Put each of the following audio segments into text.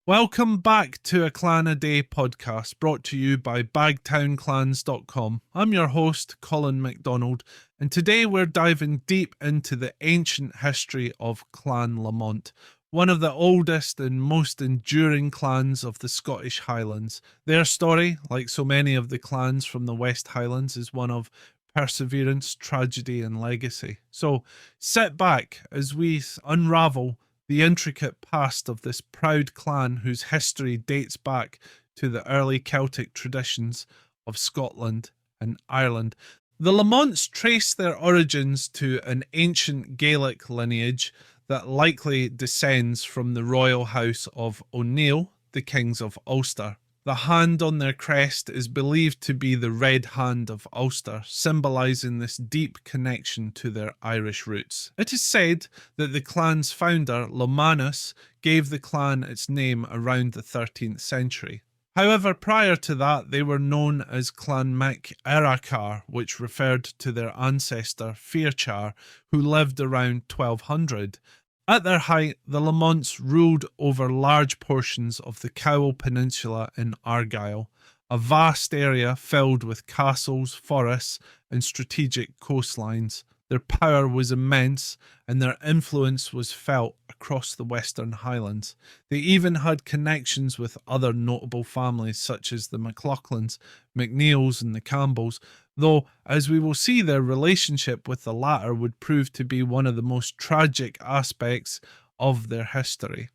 Welcome back to a Clan a Day podcast brought to you by bagtownclans.com. I'm your host, Colin MacDonald, and today we're diving deep into the ancient history of Clan Lamont, one of the oldest and most enduring clans of the Scottish Highlands. Their story, like so many of the clans from the West Highlands, is one of perseverance, tragedy, and legacy. So sit back as we unravel the intricate past of this proud clan whose history dates back to the early Celtic traditions of Scotland and Ireland. The Lamonts trace their origins to an ancient Gaelic lineage that likely descends from the royal house of O'Neill, the kings of Ulster. The hand on their crest is believed to be the Red Hand of Ulster, symbolizing this deep connection to their Irish roots. It is said that the clan's founder, Laumanus, gave the clan its name around the 13th century. However, prior to that, they were known as Clan Mhic Earachar, which referred to their ancestor, Fearchar, who lived around 1200. At their height, the Lamonts ruled over large portions of the Cowal Peninsula in Argyll, a vast area filled with castles, forests, and strategic coastlines. Their power was immense, and their influence was felt across the Western Highlands. They even had connections with other notable families such as the MacLauchlans, MacNeils, and the Campbells, though, as we will see, their relationship with the latter would prove to be one of the most tragic aspects of their history.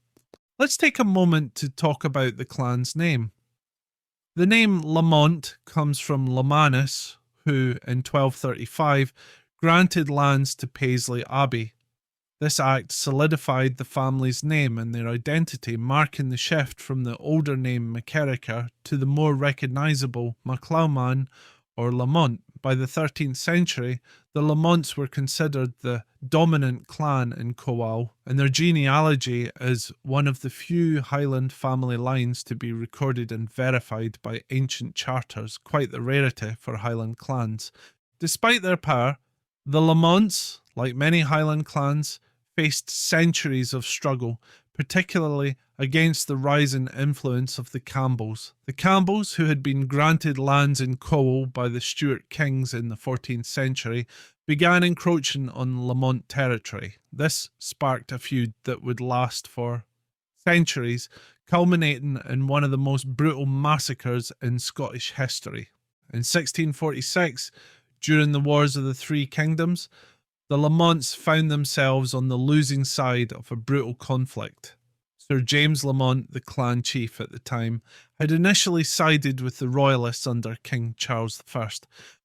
Let's take a moment to talk about the clan's name. The name Lamont comes from Laumanus, who, in 1235, granted lands to Paisley Abbey. This act solidified the family's name and their identity, marking the shift from the older name Mhic Earachar to the more recognisable MacLaumann or Lamont. By the 13th century, the Lamonts were considered the dominant clan in Cowal, and their genealogy is one of the few Highland family lines to be recorded and verified by ancient charters, quite the rarity for Highland clans. Despite their power, the Lamonts, like many Highland clans, faced centuries of struggle, particularly against the rising influence of the Campbells. The Campbells, who had been granted lands in Cowal by the Stuart kings in the 14th century, began encroaching on Lamont territory. This sparked a feud that would last for centuries, culminating in one of the most brutal massacres in Scottish history. In 1646, during the Wars of the Three Kingdoms, the Lamonts found themselves on the losing side of a brutal conflict. Sir James Lamont, the clan chief at the time, had initially sided with the Royalists under King Charles I.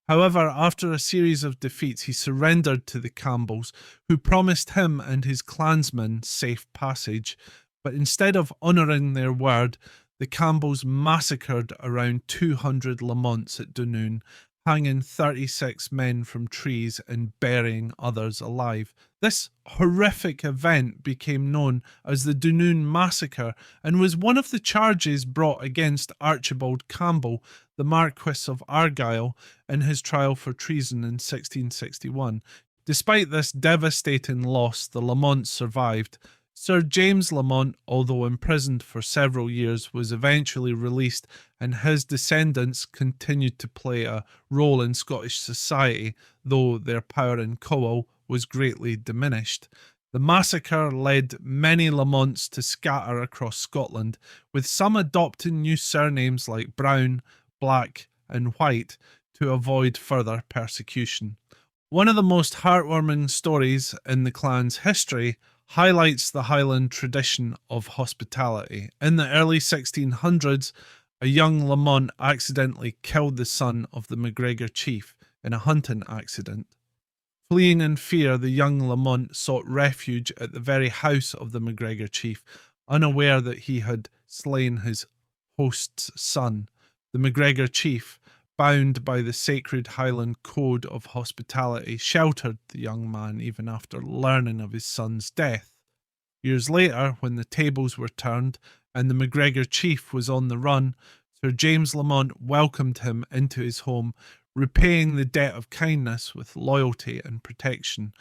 However, after a series of defeats, he surrendered to the Campbells, who promised him and his clansmen safe passage. But instead of honouring their word, the Campbells massacred around 200 Lamonts at Denon, hanging 36 men from trees and burying others alive. This horrific event became known as the Denon Massacre and was one of the charges brought against Archibald Campbell, the Marquess of Argyll, in his trial for treason in 1661. Despite this devastating loss, the Lamonts survived. Sir James Lamont, although imprisoned for several years, was eventually released, and his descendants continued to play a role in Scottish society, though their power in Cowal was greatly diminished. The massacre led many Lamonts to scatter across Scotland, with some adopting new surnames like Brown, Black, and White to avoid further persecution. One of the most heartwarming stories in the clan's history highlights the Highland tradition of hospitality. In the early 1600s, a young Lamont accidentally killed the son of the MacGregor chief in a hunting accident. Fleeing in fear, the young Lamont sought refuge at the very house of the MacGregor chief, unaware that he had slain his host's son. The MacGregor chief, bound by the sacred Highland code of hospitality, sheltered the young man even after learning of his son's death. Years later, when the tables were turned and the MacGregor chief was on the run, Sir James Lamont welcomed him into his home, repaying the debt of kindness with loyalty and protection.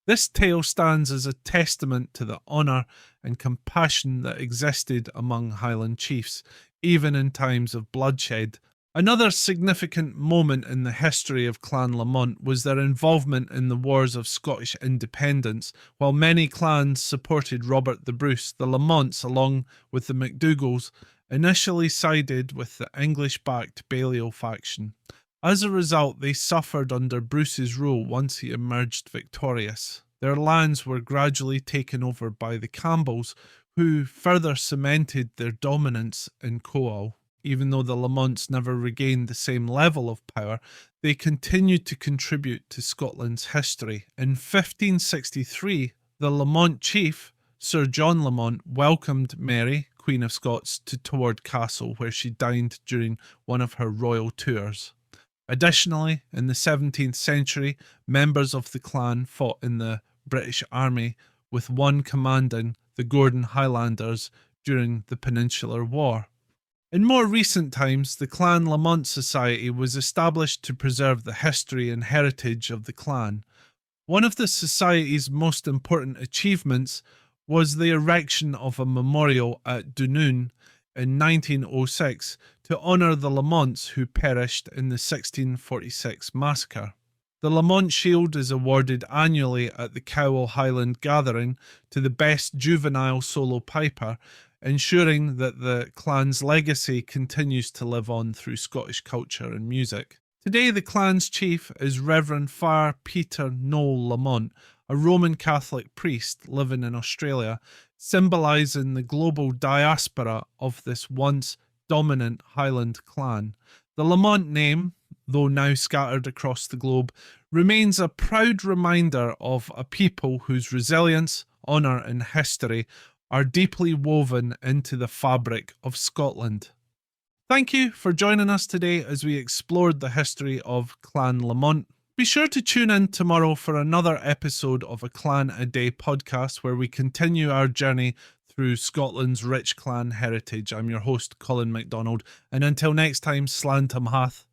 This tale stands as a testament to the honour and compassion that existed among Highland chiefs, even in times of bloodshed. Another significant moment in the history of Clan Lamont was their involvement in the Wars of Scottish Independence. While many clans supported Robert the Bruce, the Lamonts, along with the MacDougals, initially sided with the English-backed Balliol faction. As a result, they suffered under Bruce's rule once he emerged victorious. Their lands were gradually taken over by the Campbells, who further cemented their dominance in Coal. Even though the Lamonts never regained the same level of power, they continued to contribute to Scotland's history. In 1563, the Lamont chief, Sir John Lamont, welcomed Mary, Queen of Scots, to Torwood Castle, where she dined during one of her royal tours. Additionally, in the 17th century, members of the clan fought in the British Army, with one commanding the Gordon Highlanders during the Peninsular War. In more recent times, the Clan Lamont Society was established to preserve the history and heritage of the clan. One of the society's most important achievements was the erection of a memorial at Dunoon in 1906 to honour the Lamonts who perished in the 1646 massacre. The Lamont Shield is awarded annually at the Cowal Highland Gathering to the best juvenile solo piper, ensuring that the clan's legacy continues to live on through Scottish culture and music. Today, the clan's chief is Reverend Father Peter Noel Lamont, a Roman Catholic priest living in Australia, symbolising the global diaspora of this once dominant Highland clan. The Lamont name, though now scattered across the globe, remains a proud reminder of a people whose resilience, honour and history are deeply woven into the fabric of Scotland. Thank you for joining us today as we explored the history of Clan Lamont. Be sure to tune in tomorrow for another episode of a Clan a Day podcast where we continue our journey through Scotland's rich clan heritage. I'm your host, Colin MacDonald, and until next time, Slán Tamhath.